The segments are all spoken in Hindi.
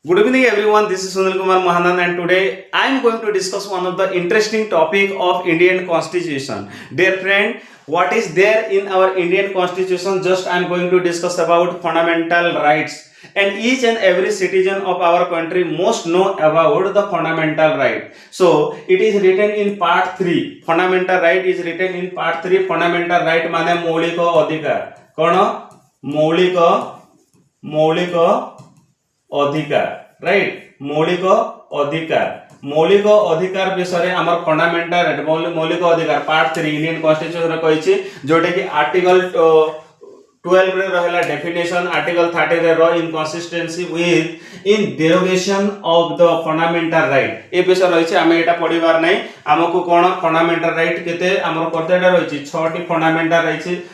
Good evening, everyone. This is Sunil Kumar Mahanan, and today I am going to discuss one of the interesting topic of Indian Constitution. Dear friend, what is there in our Indian Constitution? Just I am going to discuss about fundamental rights, and each and every citizen of our country must know about the fundamental right. So it is written in part 3. Fundamental right is written in part 3. Fundamental right माने मौलिक अधिकार. कौन मौलिक मौलिक अधिकार राइट मौलिक अधिकार विषय में आमर फंडामेंटल राइट मौलिक अधिकार पार्ट 3 इंडियन कॉन्स्टिट्यूशन कही जोटा कि आर्टिकल 12 रे रहला डेफिनेशन आर्टिकल 30 रे रो inconsistency with in derogation of the fundamental right ए विषय रही आम एटा पढ़िबार नै हमको कोन फंडामेंटल राइट केते हमर कतेटा रही 6 टी फंडामेंटल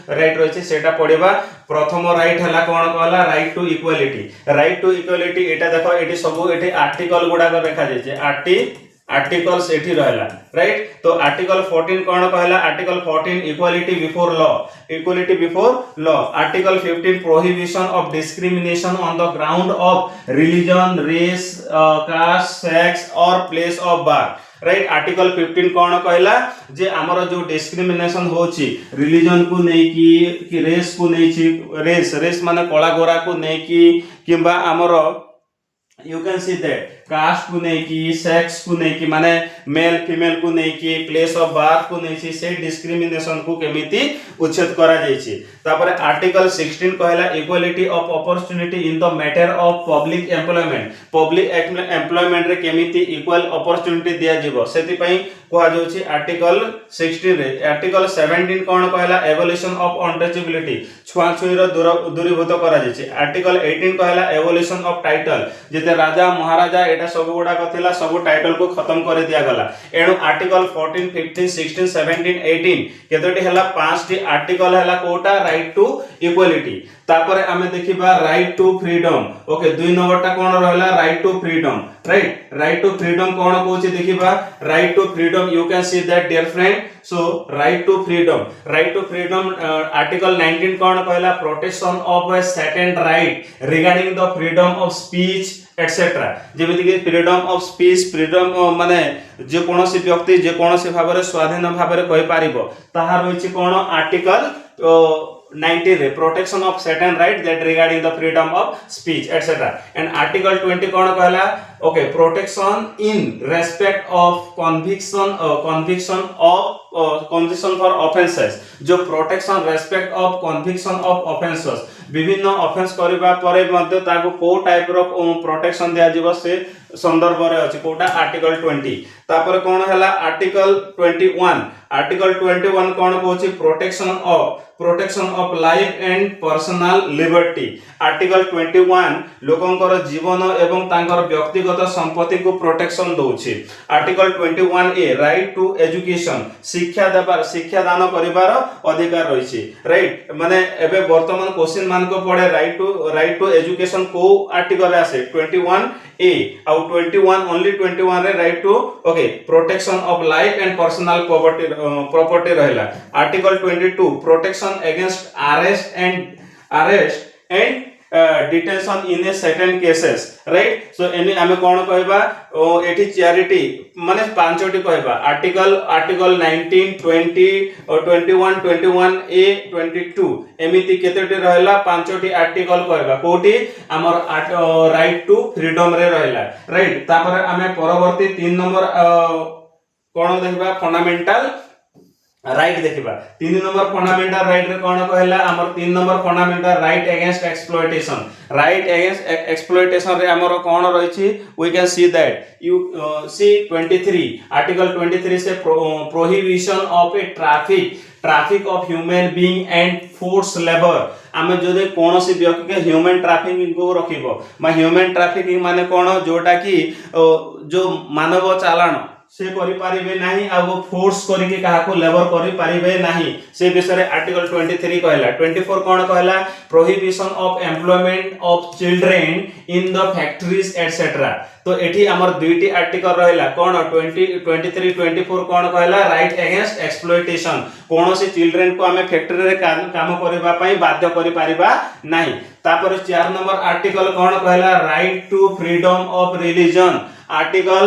राइट रही सेटा पढ़िबा प्रथम राइट हला कोन कहला राइट टू इक्वालिटी एटा देखो एटी सब एटी आर्टिकल गुडा को देखा जाय आर्टिकल्स एठी रहला राइट तो आर्टिकल 14 कोन कहला article 14 equality before law article 15 prohibition of discrimination on the ground of religion race caste sex और place of birth right article 15 कोन कहला जे हमर जो डिस्क्रिमिनेशन होची रिलीजन को नै कि रेस को नै छि रेस माने कला गोरा को नै कि किबा हमर you can see that caste को नहीं की सेक्स को नहीं की माने मेल फीमेल को नहीं की प्लेस ऑफ बर्थ को नहीं की से डिस्क्रिमिनेशन को केमिति उच्छेद करा जायछि तापर आर्टिकल 16 कहला equality of opportunity in the matter of public employment रे केमिति इक्वल अपॉर्चुनिटी दिया जिवो सेति पई कोहा जाउछि आर्टिकल 16 रे आर्टिकल 17 कोन कहला एवोल्यूशन ऑफ अनटचेबिलिटी छुआछुई रो दूरीभूत करा जायछि आर्टिकल 18 कहला एवोल्यूशन ऑफ टाइटल जेते राजा महाराजा एटा सब गुडा कथिला सब टाइटल को खत्म कर दिया गला एणु आर्टिकल 14 15 16 17 18 केतोटी हला पांचटी आर्टिकल हला कोटा राइट टू इक्वालिटी तापर हमें देखिबा राइट टू फ्रीडम ओके दुई नंबरटा कोन रहला right to freedom right to freedom कोन कहूची देखिबा right to freedom you can see that dear friend so right to freedom article 19 कोन कहला protection of a certain right regarding the freedom of speech etcetera जेमिति कि फ्रीडम ऑफ स्पीच फ्रीडम माने जे कोनोसी व्यक्ति जे कोनोसी भाबरे स्वाधीन भाबरे कहि पारिबो ताहा रहिछि कोन आर्टिकल 19 रे protection of certain right that regarding the freedom of speech etcetera and article 20 कोन कहला okay protection in respect of conviction for offences जो protection respect of conviction of offences विभिन्न ऑफेंस करबा परे मध्ये ताको को टाइप रो प्रोटेक्शन दिया जिवो से संदर्भ रे अछि कोटा आर्टिकल 20 तापर कोन हला आर्टिकल 21 कोन कहछि protection of life and personal liberty article 21 लोकंकर जीवन एवं तांकर व्यक्तिगत संपत्ति को प्रोटेक्शन दोछि article 21 A right to education शिक्षा दान करिवार अधिकार रहिछि राइट माने एबे वर्तमान क्वेश्चन मान को पड़े राइट टू एजुकेशन को आर्टिकल रे आसे 21 ए आउ 21 ओनली 21 रे right to okay protection of life and personal property रहला article 22 protection against arrest and detention in a certain cases right so any हमें कोन कहबा एठी चैरिटी माने पांचटी कहबा आर्टिकल 19 20 और 21 ए 22 एमिति केतेटी रहला पांचटी आर्टिकल कहबा कोठी हमर राइट टू फ्रीडम रे रहला राइट तापर हमें परवर्ती 3 नंबर कोन देखबा फंडामेंटल राइट देखिबा 3 नंबर फंडामेंटल राइट रे कोन कहला हमर 3 number fundamental right against exploitation रे हमर कोन रहिछि we can see that you see 23 article 23 से prohibition of a traffic of human being and force labour आमे जदे कोनोसी व्यक्ति के ह्यूमन ट्रैफिकिंग को रखिबो मा ह्यूमन ट्रैफिकिंग माने कोन जोटा कि जो मानव चालान से करि परिबे नाही आ वो फोर्स करिके काहा को लेबर करि परिबे नाही से विषय आर्टिकल 23 कहला 24 कोन कहला prohibition of employment of children in the factories etcetera तो एठी हमर दुईटी आर्टिकल रहला कोन 23 24 कोन कहला राइट अगेंस्ट एक्सप्लॉयटेशन कोनोसी चिल्ड्रेन को हमें फैक्ट्री रे काम करबा पई बाध्य करि परिबा नाही तापर 4 नंबर आर्टिकल कोन कहला right to freedom of religion article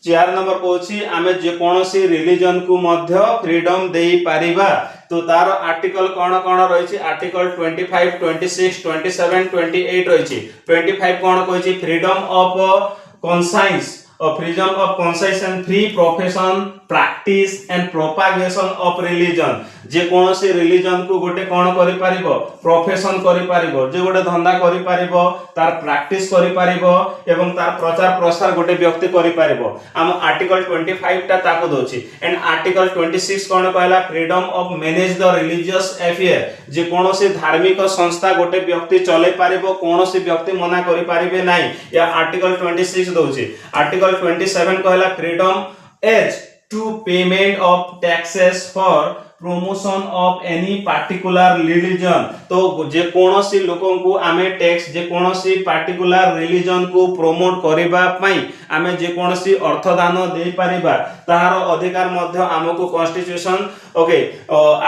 4 number कहछि आमे जे कोनोसी रिलीजन को मध्य फ्रीडम देई परिबा तो तार आर्टिकल कोन कोन रहिछि आर्टिकल 25 26 27 28 रहिछि 25 कोन कहछि freedom of conscience or freedom of conscience and free profession practice and propagation of religion जे कोनोसी रिलीजन को गोटे कोन करि पारिबो प्रोफेशन करि पारिबो जे गोटे धंदा करि पारिबो तार प्रैक्टिस करि पारिबो एवं तार प्रचार प्रसार गोटे व्यक्ति करि पारिबो हम आर्टिकल 25 ता ताको दोछि एंड आर्टिकल 26 कोन कहला freedom of manage the religious affair जे कोनोसी धार्मिक संस्था गोटे व्यक्ति चले पारिबो कोनोसी व्यक्ति मना करि पारिबे नाही या आर्टिकल 26 दोछि आर्टिकल 27 कहला freedom as to payment of taxes for promotion of any particular religion तो जे कोनोसी लोकन को आमे टैक्स जे कोनोसी पार्टिकुलर रिलीजन को प्रमोट करिबा पई आमे जे कोनोसी अर्थदान देई परिबा ताहार अधिकार मध्य हमको कॉन्स्टिट्यूशन ओके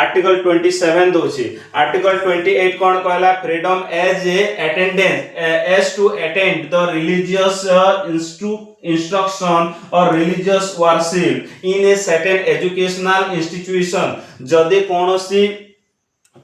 आर्टिकल 27 दोछि आर्टिकल 28 कोन कहला freedom as a attendance as to attend the religious instruction or religious worship in a certain educational institution जदि कोनोसी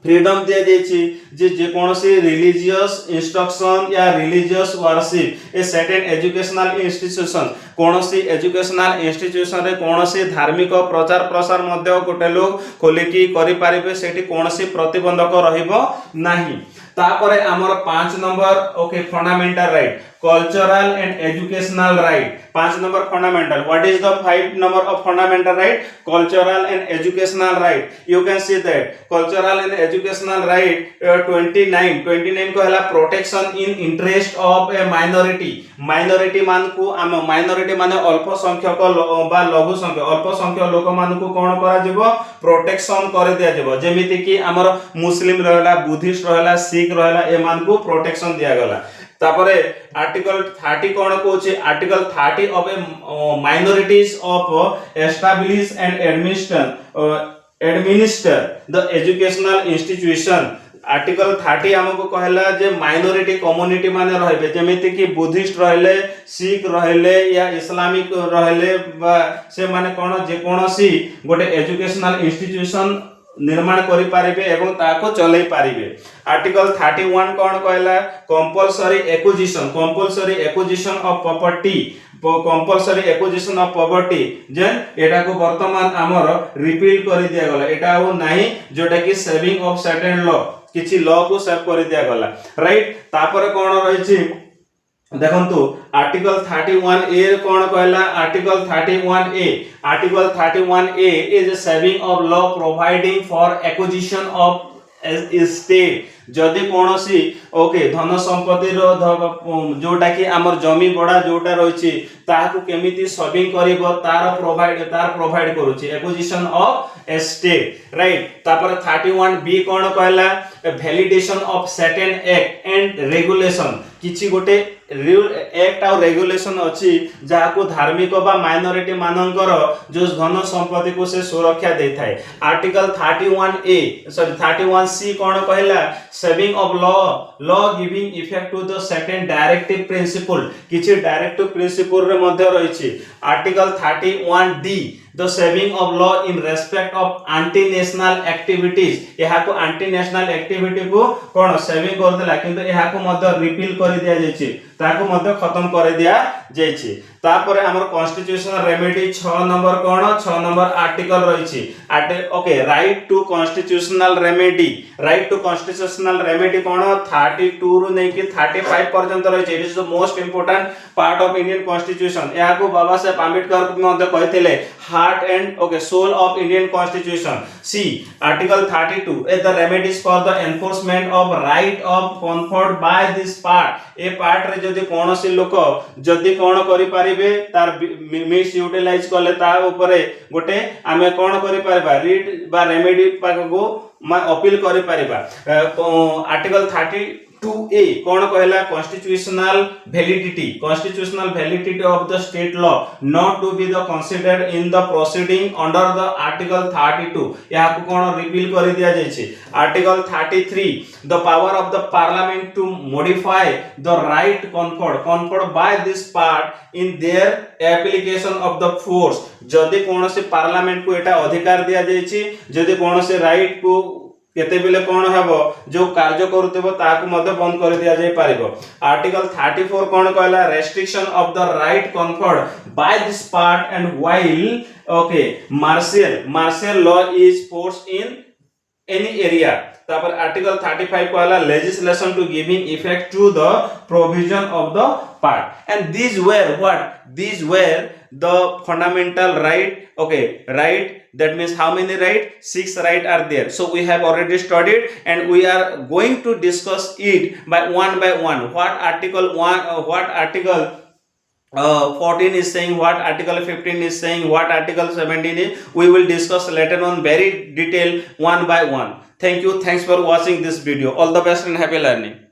फ्रीडम दे देछि जे कोनोसी रिलीजियस इंस्ट्रक्शन या religious worship a certain educational institution कोनोसी एजुकेशनल इंस्टीट्यूशन रे कोनोसी धार्मिक प्रचार प्रसार मध्ये गोटे लोग खोलिकी करि पारिबे सेठी कोनोसी प्रतिबंधक रहिबो नाही तापरे हमर 5 number okay fundamental right cultural and educational right 5 number fundamental what is the 5 number of fundamental right cultural and educational right you can see that cultural and educational right 29 को हला protection in interest of A minority मान को हम माइनॉरिटी माने अल्प संख्यक बा लघु संख्यक अल्प संख्यक लोक मान को कोन करा जेबो प्रोटेक्शन कर दिया जेबो जेमिति कि हमर मुस्लिम रहला बुद्धिस्ट रहला सिख रहला ए मान को प्रोटेक्शन दिया गला तापरे article 30 cone Koche article 30 of A minorities of establish and administer the educational institution article 30 हमको कहला जे माइनॉरिटी कम्युनिटी माने रहबे जेमिति कि बुद्धिस्ट रहले सिख रहले या इस्लामिक रहले से माने कोन जे कोनोसी गोटे एजुकेशनल इंस्टीट्यूशन निर्माण करि पारिबे एवं ताको चलै पारिबे आर्टिकल 31 कोन कहला कंपल्सरी एक्विजिशन ऑफ प्रॉपर्टी जे एटा को वर्तमान हमर रिपील करि दिया गला एटा हो नाही जोटा कि सेविंग ऑफ सर्टेन लॉ किछि लॉ को सेव करि दिया गला राइट तापर कोन रहि छि देखंतु आर्टिकल 31 ए कोन कहला article 31 A is saving of law providing for acquisition of state जदि कोनोसी ओके धन संपत्ति रो जोटा कि हमर जमी बडा जोटा रहिछि ताहाकु केमिति सेविंग करिवो तार प्रोवाइड करूछि एक्विजिशन ऑफ स्टेट राइट तापर 31 बी कोन कहला validation of certain act and regulation किछि गोटे एक्ट और रेगुलेशन अछि जाको धार्मिक बा माइनॉरिटी मानकर जो धन संपत्ति को से सुरक्षा देथाय आर्टिकल 31 सी कोन कहला saving of law giving effect to the certain directive principle किछि डायरेक्टिव प्रिंसिपल रे मध्ये रहिछि article 31 D the saving of law in respect of anti national activities यहा को एंटी नेशनल एक्टिविटी को कोन सेविंग कर देला किंतु यहा को मध्ये रिपील कर दिया जायछि ताको मध्ये खत्म कर दिया जायछि तापर हमर कॉन्स्टिट्यूशनल रेमेडी 6 नंबर कोन 6 नंबर आर्टिकल रहिछि okay right to constitutional remedy कोन 32 रु नै कि 35 पर्यंत रहिछि it is the most important part of Indian constitution यहा को बाबा साहेब आंबेडकर मध्ये कहथिले heart and okay soul of Indian constitution see article 32 is the remedies for the enforcement of right of conferred by this part A part रे जदि कोनोसी लोक जदि कोन करि पारिबो करिवे तार मिस यूटिलाइज कले ता ऊपर गोटे आमे कोन करि परबा रीड बा रेमेडी पाको अपील करि परबा आर्टिकल 32A कौन कहला constitutional validity of the state law not to be the considered in the proceeding under the article 32 यहाँ को कौन रिपील कर दिया जाइए article 33 the power of the parliament to modify the right conferred by this part in their application of the force जदि कौन से पार्लियामेंट को एटा अधिकार दिया जाइए जदि कौन से राइट को केते बेले कोन हेबो जो कार्य करूतबो ताकू मध्य बंद कर दिया जाय पारिबो आर्टिकल 34 कोन कहला restriction of the right conferred by this part and while okay martial law is force in any area तापर आर्टिकल 35 कहला legislation to giving effect to the provision of the part and these were the fundamental right that means how many right 6 right are there so we have already studied and we are going to discuss it by one what article 14 is saying what article 15 is saying what article 17 is we will discuss later on very detail one by one thanks for watching this video all the best and happy learning